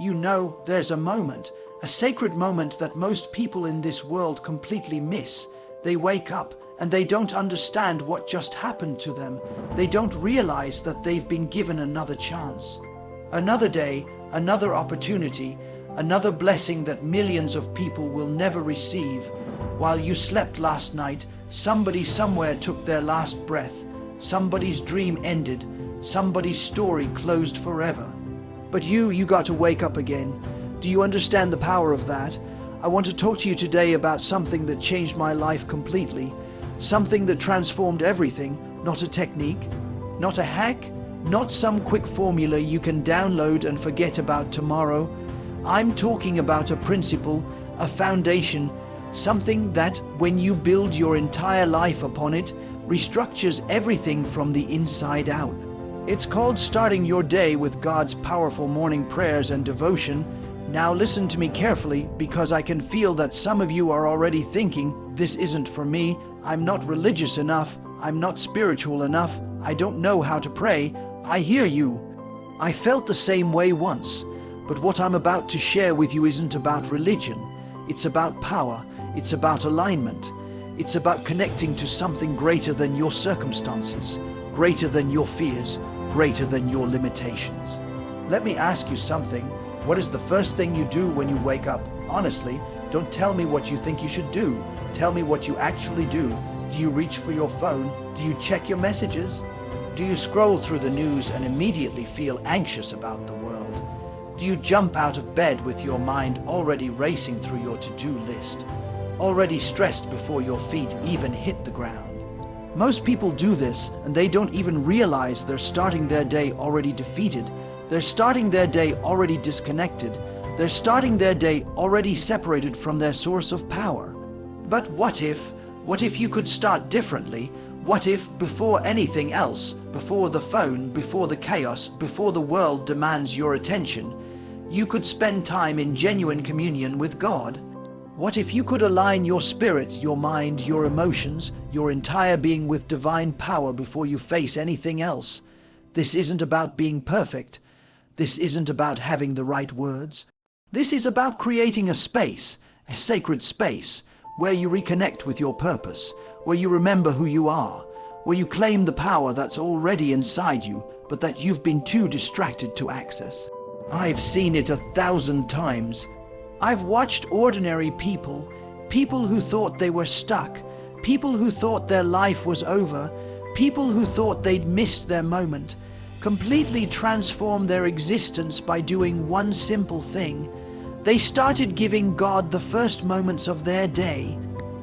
You know, there's a moment, a sacred moment that most people in this world completely miss. They wake up and they don't understand what just happened to them. They don't realize that they've been given another chance. Another day, another opportunity, another blessing that millions of people will never receive. While you slept last night, somebody somewhere took their last breath. Somebody's dream ended. Somebody's story closed forever. But you got to wake up again. Do you understand the power of that? I want to talk to you today about something that changed my life completely. Something that transformed everything. Not a technique, not a hack, not some quick formula you can download and forget about tomorrow. I'm talking about a principle, a foundation, something that, when you build your entire life upon it, restructures everything from the inside out. It's called starting your day with God's powerful morning prayers and devotion. Now listen to me carefully, because I can feel that some of you are already thinking, this isn't for me, I'm not religious enough, I'm not spiritual enough, I don't know how to pray. I hear you. I felt the same way once. But what I'm about to share with you isn't about religion. It's about power. It's about alignment. It's about connecting to something greater than your circumstances, greater than your fears, greater than your limitations. Let me ask you something. What is the first thing you do when you wake up? Honestly, don't tell me what you think you should do. Tell me what you actually do. Do you reach for your phone? Do you check your messages? Do you scroll through the news and immediately feel anxious about the world? Do you jump out of bed with your mind already racing through your to-do list? Already stressed before your feet even hit the ground? Most people do this and they don't even realize they're starting their day already defeated. They're starting their day already disconnected. They're starting their day already separated from their source of power. But what if you could start differently? What if, before anything else, before the phone, before the chaos, before the world demands your attention, you could spend time in genuine communion with God? What if you could align your spirit, your mind, your emotions, your entire being with divine power before you face anything else? This isn't about being perfect. This isn't about having the right words. This is about creating a space, a sacred space, where you reconnect with your purpose, where you remember who you are, where you claim the power that's already inside you, but that you've been too distracted to access. I've seen it 1,000 times. I've watched ordinary people, people who thought they were stuck, people who thought their life was over, people who thought they'd missed their moment, completely transform their existence by doing one simple thing. They started giving God the first moments of their day.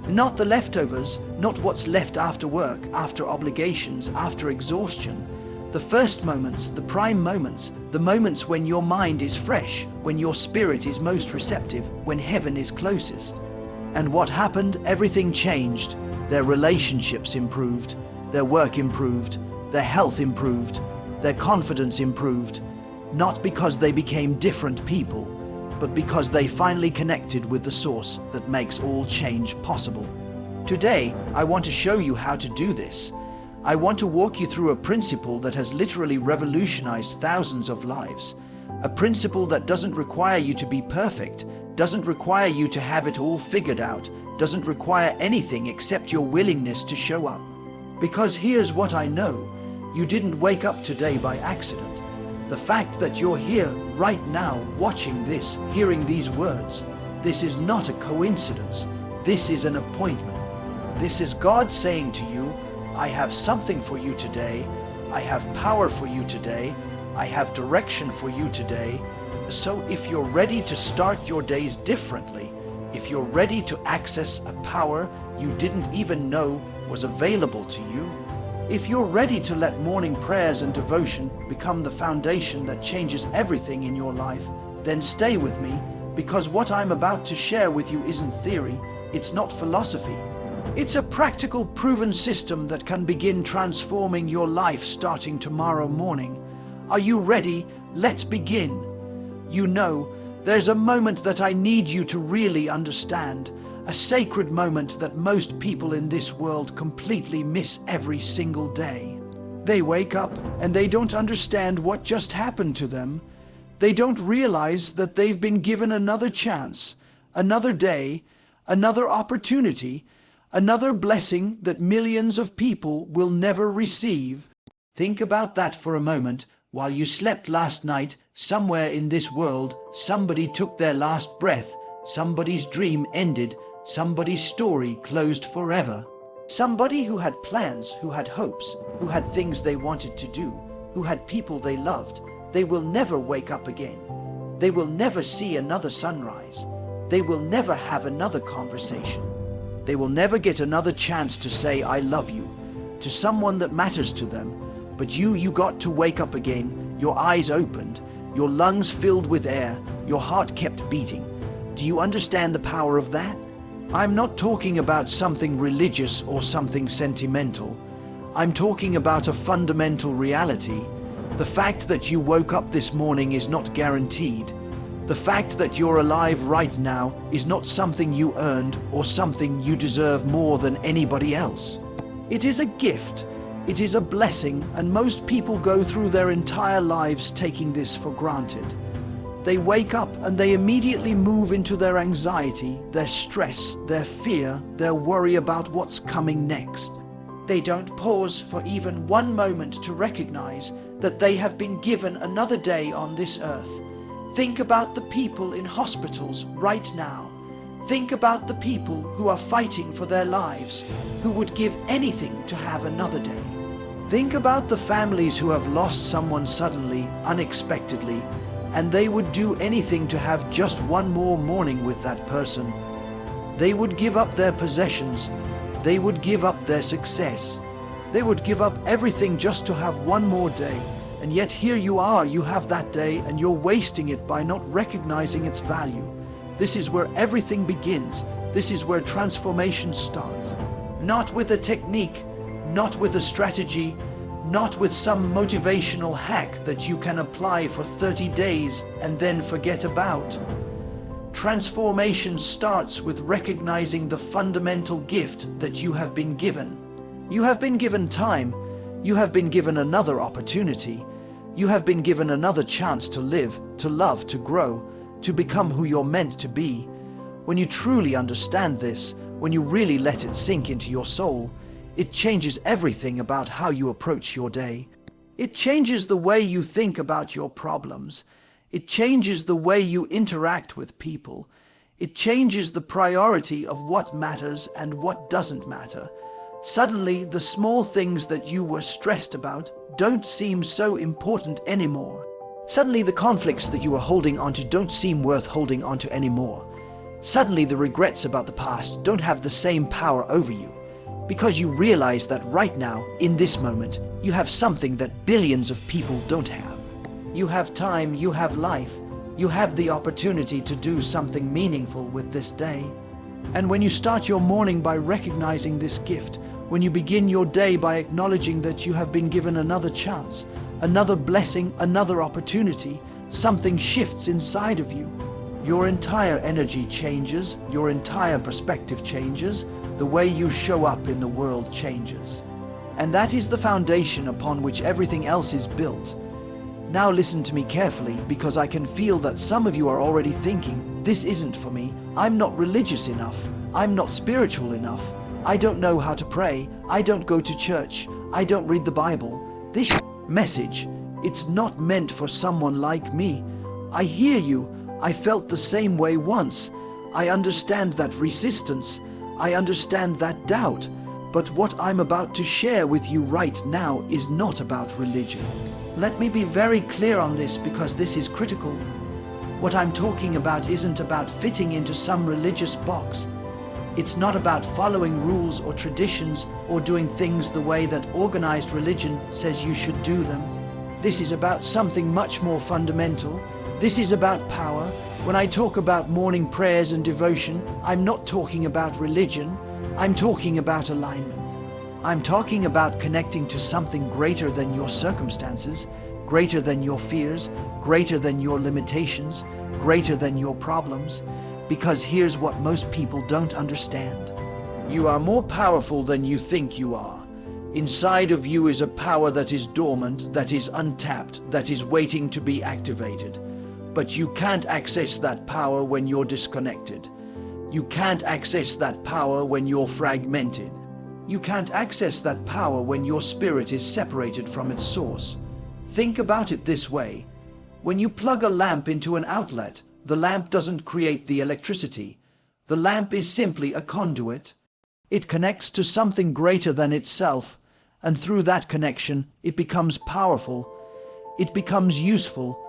Not the leftovers, not what's left after work, after obligations, after exhaustion. The first moments, the prime moments, the moments when your mind is fresh, when your spirit is most receptive, when heaven is closest. And what happened? Everything changed. Their relationships improved, their work improved, their health improved, their confidence improved. Not because they became different people, but because they finally connected with the source that makes all change possible. Today, I want to show you how to do this. I want to walk you through a principle that has literally revolutionized thousands of lives. A principle that doesn't require you to be perfect, doesn't require you to have it all figured out, doesn't require anything except your willingness to show up. Because here's what I know. You didn't wake up today by accident. The fact that you're here right now watching this, hearing these words, this is not a coincidence. This is an appointment. This is God saying to you, I have something for you today. I have power for you today. I have direction for you today. So if you're ready to start your days differently, if you're ready to access a power you didn't even know was available to you, if you're ready to let morning prayers and devotion become the foundation that changes everything in your life, then stay with me, because what I'm about to share with you isn't theory, it's not philosophy. It's a practical, proven system that can begin transforming your life starting tomorrow morning. Are you ready? Let's begin. You know, there's a moment that I need you to really understand. A sacred moment that most people in this world completely miss every single day. They wake up and they don't understand what just happened to them. They don't realize that they've been given another chance, another day, another opportunity, another blessing that millions of people will never receive. Think about that for a moment. While you slept last night, somewhere in this world, somebody took their last breath, somebody's dream ended, somebody's story closed forever. Somebody who had plans, who had hopes, who had things they wanted to do, who had people they loved. They will never wake up again. They will never see another sunrise. They will never have another conversation. They will never get another chance to say, I love you, to someone that matters to them. But you got to wake up again, your eyes opened, your lungs filled with air, your heart kept beating. Do you understand the power of that? I'm not talking about something religious or something sentimental. I'm talking about a fundamental reality. The fact that you woke up this morning is not guaranteed. The fact that you're alive right now is not something you earned or something you deserve more than anybody else. It is a gift. It is a blessing, and most people go through their entire lives taking this for granted. They wake up and they immediately move into their anxiety, their stress, their fear, their worry about what's coming next. They don't pause for even one moment to recognize that they have been given another day on this earth. Think about the people in hospitals right now. Think about the people who are fighting for their lives, who would give anything to have another day. Think about the families who have lost someone suddenly, unexpectedly, and they would do anything to have just one more morning with that person. They would give up their possessions. They would give up their success. They would give up everything just to have one more day. And yet here you are, you have that day, and you're wasting it by not recognizing its value. This is where everything begins. This is where transformation starts. Not with a technique, not with a strategy, not with some motivational hack that you can apply for 30 days and then forget about. Transformation starts with recognizing the fundamental gift that you have been given. You have been given time. You have been given another opportunity. You have been given another chance to live, to love, to grow, to become who you're meant to be. When you truly understand this, when you really let it sink into your soul, it changes everything about how you approach your day. It changes the way you think about your problems. It changes the way you interact with people. It changes the priority of what matters and what doesn't matter. Suddenly, the small things that you were stressed about don't seem so important anymore. Suddenly, the conflicts that you were holding onto don't seem worth holding onto anymore. Suddenly, the regrets about the past don't have the same power over you. Because you realize that right now, in this moment, you have something that billions of people don't have. You have time, you have life, you have the opportunity to do something meaningful with this day. And when you start your morning by recognizing this gift, when you begin your day by acknowledging that you have been given another chance, another blessing, another opportunity, something shifts inside of you. Your entire energy changes, your entire perspective changes, the way you show up in the world changes. And that is the foundation upon which everything else is built. Now listen to me carefully, because I can feel that some of you are already thinking, this isn't for me, I'm not religious enough, I'm not spiritual enough, I don't know how to pray, I don't go to church, I don't read the Bible. This message, it's not meant for someone like me. I hear you, I felt the same way once. I understand that resistance, I understand that doubt, but what I'm about to share with you right now is not about religion. Let me be very clear on this, because this is critical. What I'm talking about isn't about fitting into some religious box. It's not about following rules or traditions or doing things the way that organized religion says you should do them. This is about something much more fundamental. This is about power. When I talk about morning prayers and devotion, I'm not talking about religion. I'm talking about alignment. I'm talking about connecting to something greater than your circumstances, greater than your fears, greater than your limitations, greater than your problems. Because here's what most people don't understand. You are more powerful than you think you are. Inside of you is a power that is dormant, that is untapped, that is waiting to be activated. But you can't access that power when you're disconnected. You can't access that power when you're fragmented. You can't access that power when your spirit is separated from its source. Think about it this way. When you plug a lamp into an outlet, the lamp doesn't create the electricity. The lamp is simply a conduit. It connects to something greater than itself, and through that connection, it becomes powerful. It becomes useful.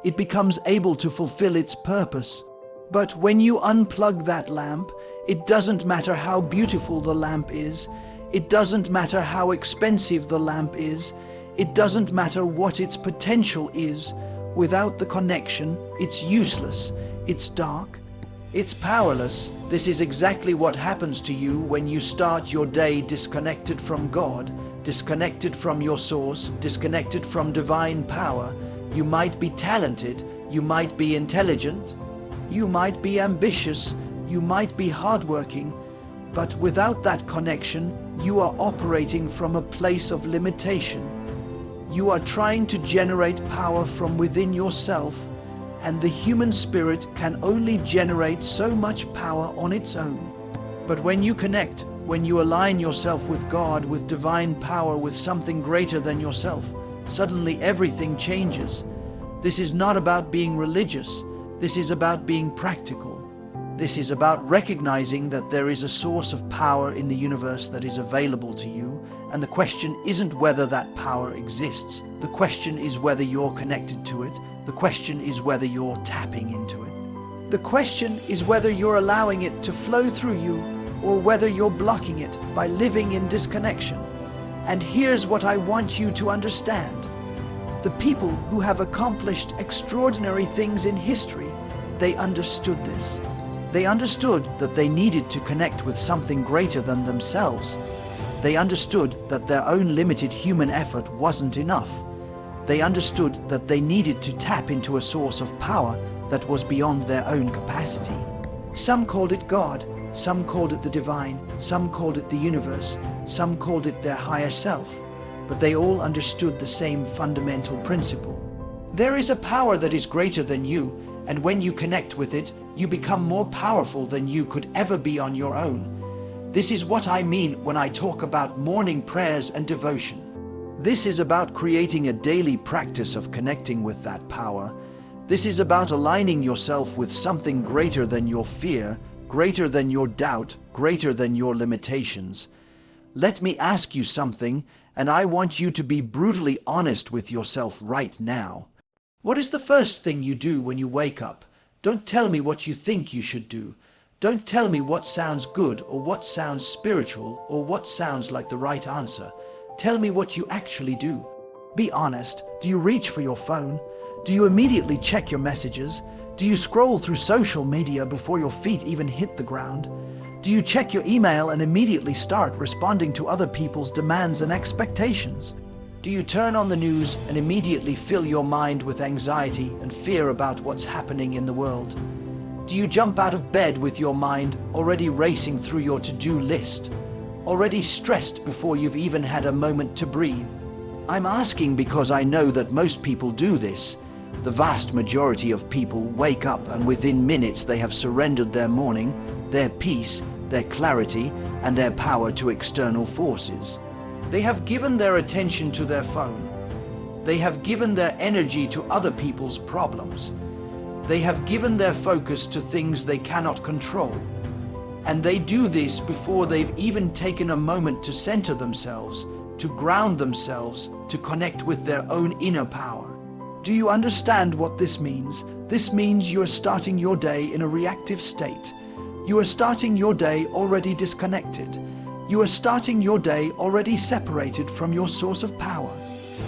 It becomes able to fulfill its purpose. But when you unplug that lamp, it doesn't matter how beautiful the lamp is. It doesn't matter how expensive the lamp is. It doesn't matter what its potential is. Without the connection, it's useless. It's dark. It's powerless. This is exactly what happens to you when you start your day disconnected from God, disconnected from your source, disconnected from divine power. You might be talented, you might be intelligent, you might be ambitious, you might be hardworking, but without that connection, you are operating from a place of limitation. You are trying to generate power from within yourself, and the human spirit can only generate so much power on its own. But when you connect, when you align yourself with God, with divine power, with something greater than yourself, suddenly everything changes. This is not about being religious. This is about being practical. This is about recognizing that there is a source of power in the universe that is available to you, and the question isn't whether that power exists. The question is whether you're connected to it. The question is whether you're tapping into it. The question is whether you're allowing it to flow through you, or whether you're blocking it by living in disconnection. And here's what I want you to understand. The people who have accomplished extraordinary things in history, they understood this. They understood that they needed to connect with something greater than themselves. They understood that their own limited human effort wasn't enough. They understood that they needed to tap into a source of power that was beyond their own capacity. Some called it God, some called it the divine, some called it the universe, some called it their higher self. But they all understood the same fundamental principle. There is a power that is greater than you, and when you connect with it, you become more powerful than you could ever be on your own. This is what I mean when I talk about morning prayers and devotion. This is about creating a daily practice of connecting with that power. This is about aligning yourself with something greater than your fear, greater than your doubt, greater than your limitations. Let me ask you something, and I want you to be brutally honest with yourself right now. What is the first thing you do when you wake up? Don't tell me what you think you should do. Don't tell me what sounds good or what sounds spiritual or what sounds like the right answer. Tell me what you actually do. Be honest. Do you reach for your phone? Do you immediately check your messages? Do you scroll through social media before your feet even hit the ground? Do you check your email and immediately start responding to other people's demands and expectations? Do you turn on the news and immediately fill your mind with anxiety and fear about what's happening in the world? Do you jump out of bed with your mind already racing through your to-do list, already stressed before you've even had a moment to breathe? I'm asking because I know that most people do this. The vast majority of people wake up and within minutes they have surrendered their morning, their peace, their clarity, and their power to external forces. They have given their attention to their phone. They have given their energy to other people's problems. They have given their focus to things they cannot control. And they do this before they've even taken a moment to center themselves, to ground themselves, to connect with their own inner power. Do you understand what this means? This means you are starting your day in a reactive state. You are starting your day already disconnected. You are starting your day already separated from your source of power.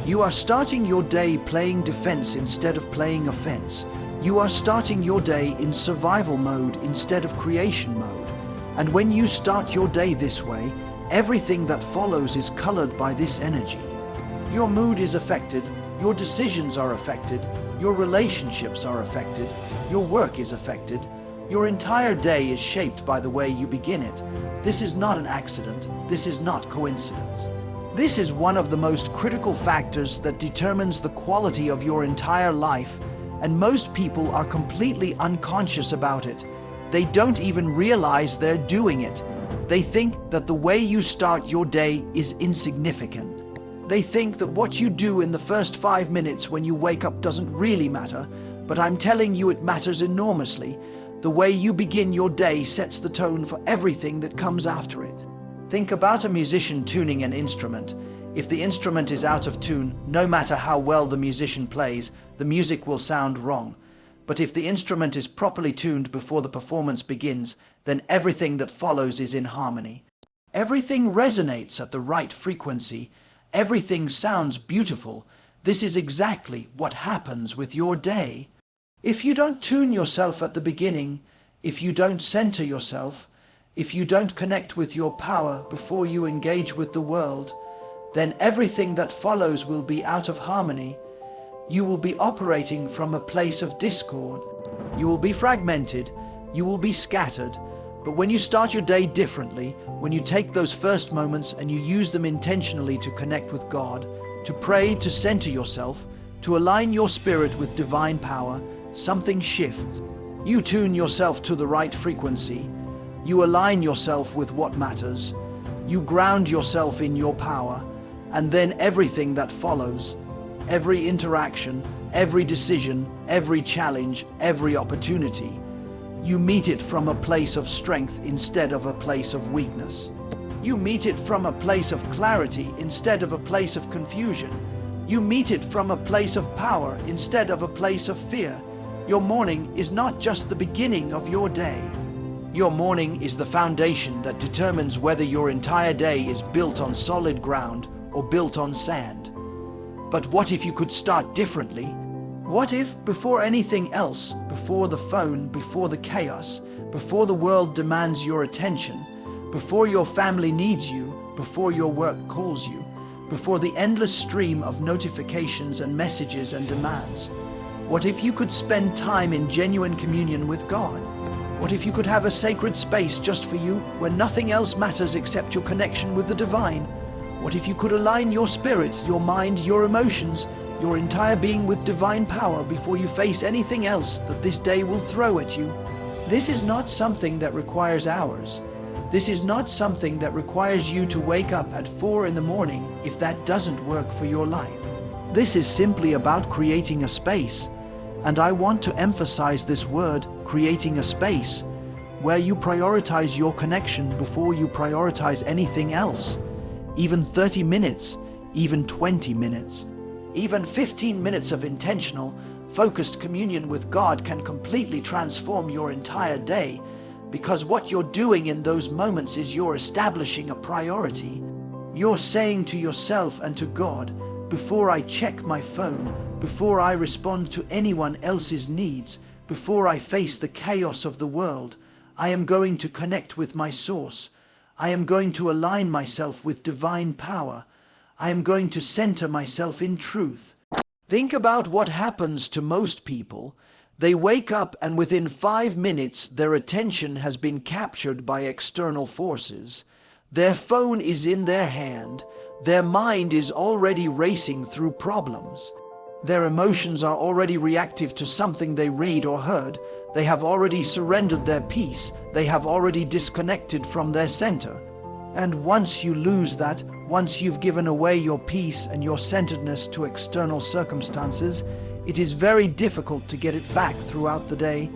You are starting your day playing defense instead of playing offense. You are starting your day in survival mode instead of creation mode. And when you start your day this way, everything that follows is colored by this energy. Your mood is affected, your decisions are affected, your relationships are affected, your work is affected. Your entire day is shaped by the way you begin it. This is not an accident. This is not coincidence. This is one of the most critical factors that determines the quality of your entire life and most people are completely unconscious about it. They don't even realize they're doing it. They think that the way you start your day is insignificant. They think that what you do in the first 5 minutes when you wake up doesn't really matter, but I'm telling you it matters enormously. The way you begin your day sets the tone for everything that comes after it. Think about a musician tuning an instrument. If the instrument is out of tune, no matter how well the musician plays, the music will sound wrong. But if the instrument is properly tuned before the performance begins, then everything that follows is in harmony. Everything resonates at the right frequency. Everything sounds beautiful. This is exactly what happens with your day. If you don't tune yourself at the beginning, if you don't center yourself, if you don't connect with your power before you engage with the world, then everything that follows will be out of harmony. You will be operating from a place of discord. You will be fragmented. You will be scattered. But when you start your day differently, when you take those first moments and you use them intentionally to connect with God, to pray, to center yourself, to align your spirit with divine power, something shifts. You tune yourself to the right frequency. You align yourself with what matters. You ground yourself in your power. And then everything that follows, every interaction, every decision, every challenge, every opportunity, you meet it from a place of strength instead of a place of weakness. You meet it from a place of clarity instead of a place of confusion. You meet it from a place of power instead of a place of fear. Your morning is not just the beginning of your day. Your morning is the foundation that determines whether your entire day is built on solid ground or built on sand. But what if you could start differently? What if, before anything else, before the phone, before the chaos, before the world demands your attention, before your family needs you, before your work calls you, before the endless stream of notifications and messages and demands, what if you could spend time in genuine communion with God? What if you could have a sacred space just for you where nothing else matters except your connection with the divine? What if you could align your spirit, your mind, your emotions, your entire being with divine power before you face anything else that this day will throw at you? This is not something that requires hours. This is not something that requires you to wake up at 4 in the morning if that doesn't work for your life. This is simply about creating a space. And I want to emphasize this word, creating a space, where you prioritize your connection before you prioritize anything else. Even 30 minutes, even 20 minutes, even 15 minutes of intentional, focused communion with God can completely transform your entire day, because what you're doing in those moments is you're establishing a priority. You're saying to yourself and to God, before I check my phone, before I respond to anyone else's needs, before I face the chaos of the world, I am going to connect with my source. I am going to align myself with divine power. I am going to center myself in truth. Think about what happens to most people. They wake up and within 5 minutes their attention has been captured by external forces. Their phone is in their hand. Their mind is already racing through problems. Their emotions are already reactive to something they read or heard. They have already surrendered their peace. They have already disconnected from their center. And once you lose that, once you've given away your peace and your centeredness to external circumstances, it is very difficult to get it back throughout the day.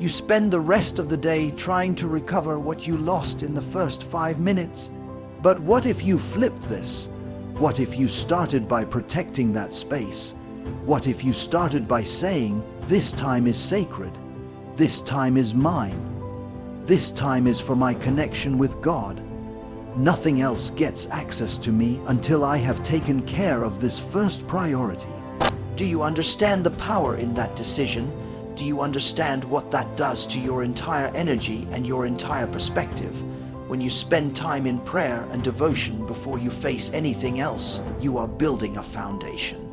You spend the rest of the day trying to recover what you lost in the first 5 minutes. But what if you flipped this? What if you started by protecting that space? What if you started by saying, this time is sacred, this time is mine, this time is for my connection with God. Nothing else gets access to me until I have taken care of this first priority. Do you understand the power in that decision? Do you understand what that does to your entire energy and your entire perspective? When you spend time in prayer and devotion before you face anything else, you are building a foundation.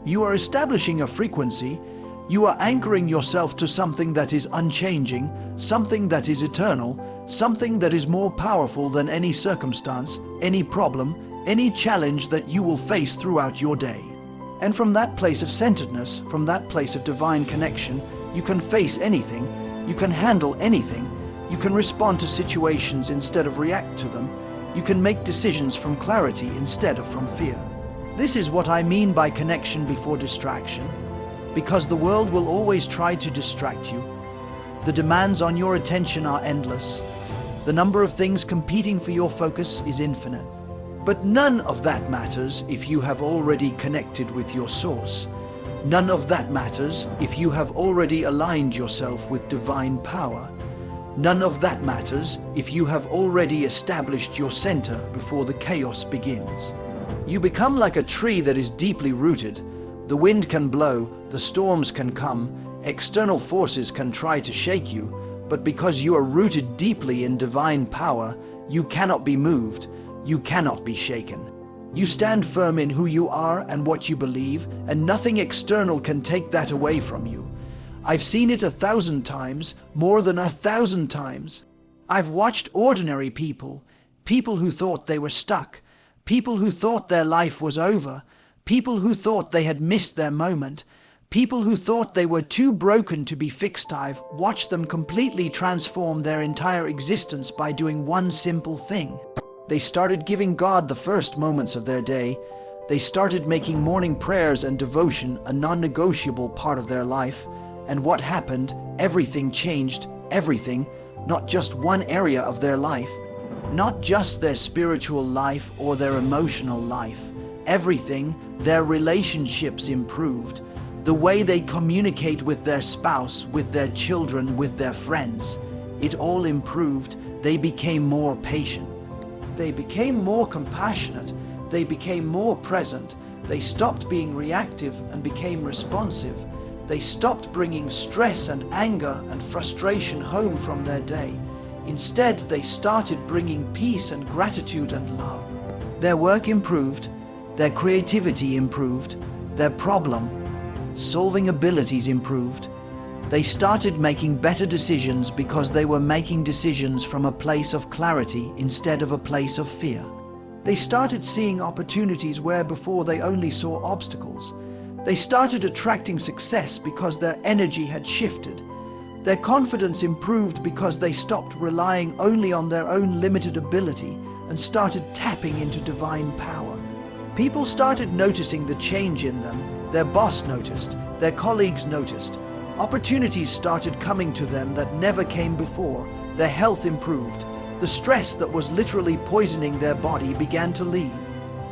You are establishing a frequency. You are anchoring yourself to something that is unchanging, something that is eternal, something that is more powerful than any circumstance, any problem, any challenge that you will face throughout your day. And from that place of centeredness, from that place of divine connection, you can face anything, you can handle anything, you can respond to situations instead of react to them, you can make decisions from clarity instead of from fear. This is what I mean by connection before distraction, because the world will always try to distract you. The demands on your attention are endless. The number of things competing for your focus is infinite. But none of that matters if you have already connected with your source. None of that matters if you have already aligned yourself with divine power. None of that matters if you have already established your center before the chaos begins. You become like a tree that is deeply rooted. The wind can blow, the storms can come, external forces can try to shake you, but because you are rooted deeply in divine power, you cannot be moved. You cannot be shaken. You stand firm in who you are and what you believe, and nothing external can take that away from you. I've seen it 1,000 times, more than 1,000 times. I've watched ordinary people, people who thought they were stuck, people who thought their life was over, people who thought they had missed their moment, people who thought they were too broken to be fixed. I've watched them completely transform their entire existence by doing one simple thing. They started giving God the first moments of their day. They started making morning prayers and devotion a non-negotiable part of their life. And what happened? Everything changed. Everything. Not just one area of their life. Not just their spiritual life or their emotional life. Everything. Their relationships improved. The way they communicate with their spouse, with their children, with their friends. It all improved. They became more patient. They became more compassionate. They became more present. They stopped being reactive and became responsive. They stopped bringing stress and anger and frustration home from their day. Instead, they started bringing peace and gratitude and love. Their work improved. Their creativity improved. Their problem-solving abilities improved. They started making better decisions because they were making decisions from a place of clarity instead of a place of fear. They started seeing opportunities where before they only saw obstacles. They started attracting success because their energy had shifted. Their confidence improved because they stopped relying only on their own limited ability and started tapping into divine power. People started noticing the change in them. Their boss noticed. Their colleagues noticed. Opportunities started coming to them that never came before. Their health improved. The stress that was literally poisoning their body began to leave.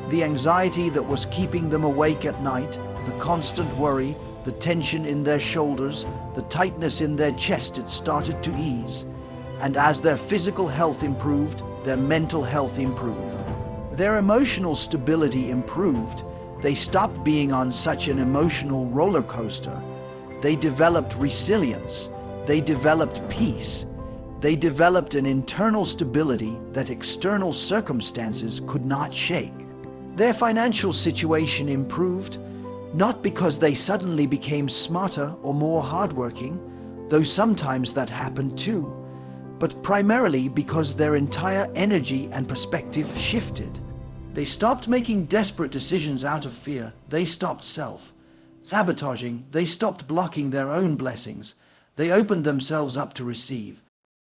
The anxiety that was keeping them awake at night, the constant worry, the tension in their shoulders, the tightness in their chest, it started to ease. And as their physical health improved, their mental health improved. Their emotional stability improved. They stopped being on such an emotional roller coaster. They developed resilience. They developed peace. They developed an internal stability that external circumstances could not shake. Their financial situation improved, not because they suddenly became smarter or more hardworking, though sometimes that happened too, but primarily because their entire energy and perspective shifted. They stopped making desperate decisions out of fear. They stopped sabotaging. They stopped blocking their own blessings. They opened themselves up to receive.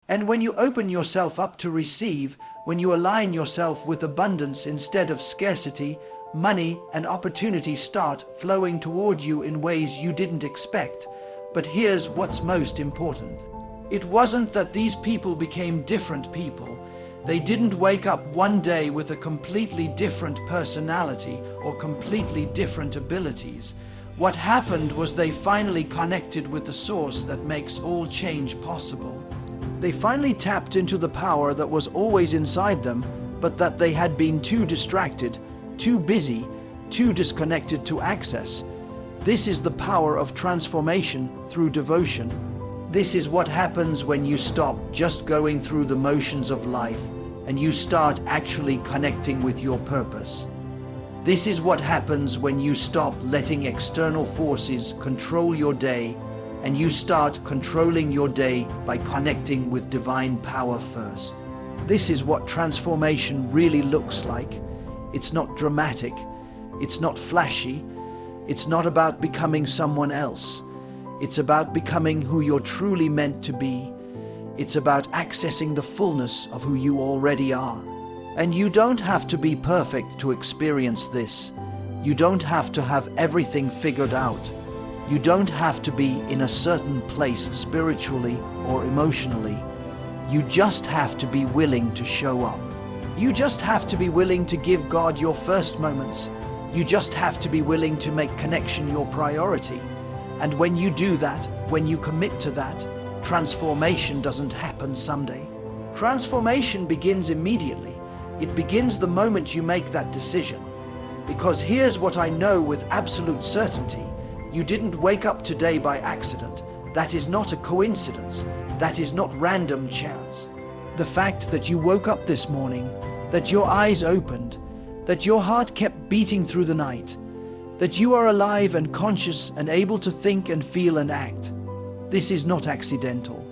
And when you open yourself up to receive, when you align yourself with abundance instead of scarcity, money and opportunity start flowing toward you in ways you didn't expect. But here's what's most important. It wasn't that these people became different people. They didn't wake up one day with a completely different personality or completely different abilities. What happened was they finally connected with the source that makes all change possible. They finally tapped into the power that was always inside them, but that they had been too distracted, too busy, too disconnected to access. This is the power of transformation through devotion. This is what happens when you stop just going through the motions of life and you start actually connecting with your purpose. This is what happens when you stop letting external forces control your day and you start controlling your day by connecting with divine power first. This is what transformation really looks like. It's not dramatic. It's not flashy. It's not about becoming someone else. It's about becoming who you're truly meant to be. It's about accessing the fullness of who you already are. And you don't have to be perfect to experience this. You don't have to have everything figured out. You don't have to be in a certain place spiritually or emotionally. You just have to be willing to show up. You just have to be willing to give God your first moments. You just have to be willing to make connection your priority. And when you do that, when you commit to that, transformation doesn't happen someday. Transformation begins immediately. It begins the moment you make that decision. Because here's what I know with absolute certainty. You didn't wake up today by accident. That is not a coincidence. That is not random chance. The fact that you woke up this morning, that your eyes opened, that your heart kept beating through the night, that you are alive and conscious and able to think and feel and act. This is not accidental.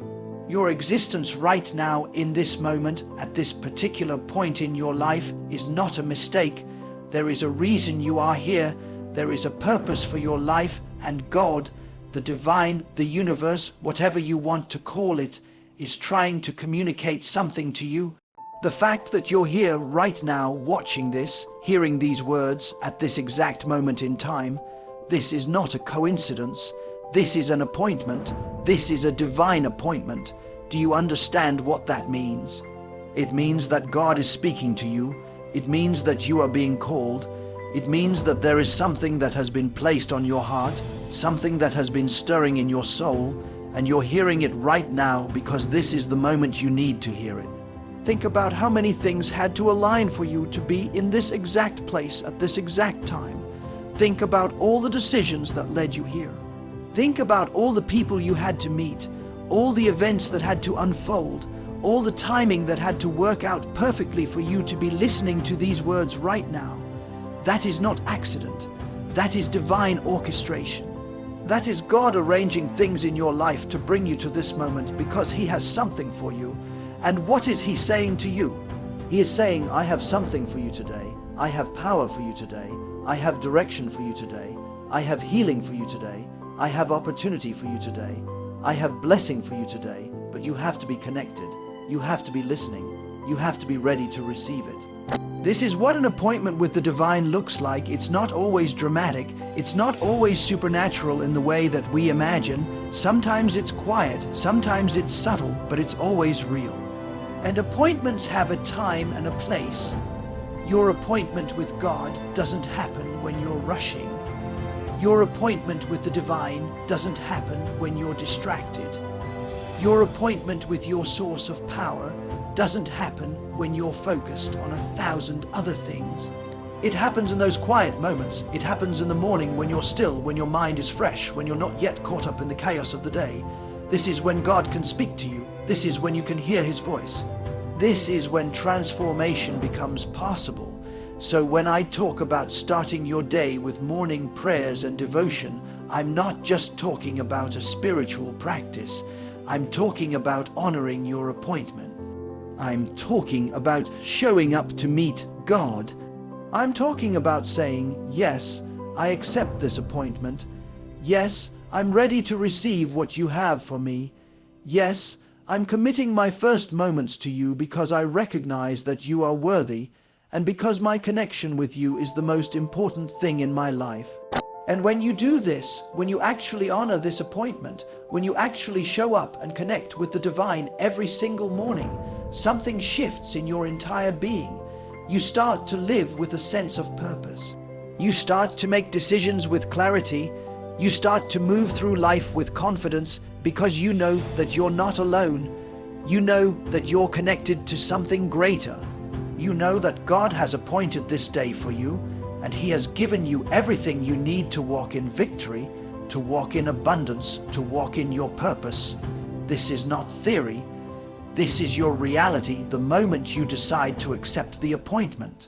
Your existence right now in this moment, at this particular point in your life, is not a mistake. There is a reason you are here. There is a purpose for your life, and God, the divine, the universe, whatever you want to call it, is trying to communicate something to you. The fact that you're here right now watching this, hearing these words at this exact moment in time, this is not a coincidence. This is an appointment. This is a divine appointment. Do you understand what that means? It means that God is speaking to you. It means that you are being called. It means that there is something that has been placed on your heart, something that has been stirring in your soul, and you're hearing it right now because this is the moment you need to hear it. Think about how many things had to align for you to be in this exact place at this exact time. Think about all the decisions that led you here. Think about all the people you had to meet, all the events that had to unfold, all the timing that had to work out perfectly for you to be listening to these words right now. That is not accident. That is divine orchestration. That is God arranging things in your life to bring you to this moment because He has something for you. And what is He saying to you? He is saying, I have something for you today. I have power for you today. I have direction for you today. I have healing for you today. I have opportunity for you today. I have blessing for you today. But you have to be connected. You have to be listening. You have to be ready to receive it. This is what an appointment with the divine looks like. It's not always dramatic. It's not always supernatural in the way that we imagine. Sometimes it's quiet. Sometimes it's subtle, but it's always real. And appointments have a time and a place. Your appointment with God doesn't happen when you're rushing. Your appointment with the divine doesn't happen when you're distracted. Your appointment with your source of power doesn't happen when you're focused on 1,000 other things. It happens in those quiet moments. It happens in the morning when you're still, when your mind is fresh, when you're not yet caught up in the chaos of the day. This is when God can speak to you. This is when you can hear His voice. This is when transformation becomes possible. So when I talk about starting your day with morning prayers and devotion, I'm not just talking about a spiritual practice. I'm talking about honoring your appointment. I'm talking about showing up to meet God. I'm talking about saying, yes, I accept this appointment. Yes, I'm ready to receive what you have for me. Yes, I'm committing my first moments to you because I recognize that you are worthy and because my connection with you is the most important thing in my life. And when you do this, when you actually honor this appointment, when you actually show up and connect with the divine every single morning, something shifts in your entire being. You start to live with a sense of purpose. You start to make decisions with clarity. You start to move through life with confidence because you know that you're not alone. You know that you're connected to something greater. You know that God has appointed this day for you, and He has given you everything you need to walk in victory, to walk in abundance, to walk in your purpose. This is not theory. This is your reality the moment you decide to accept the appointment.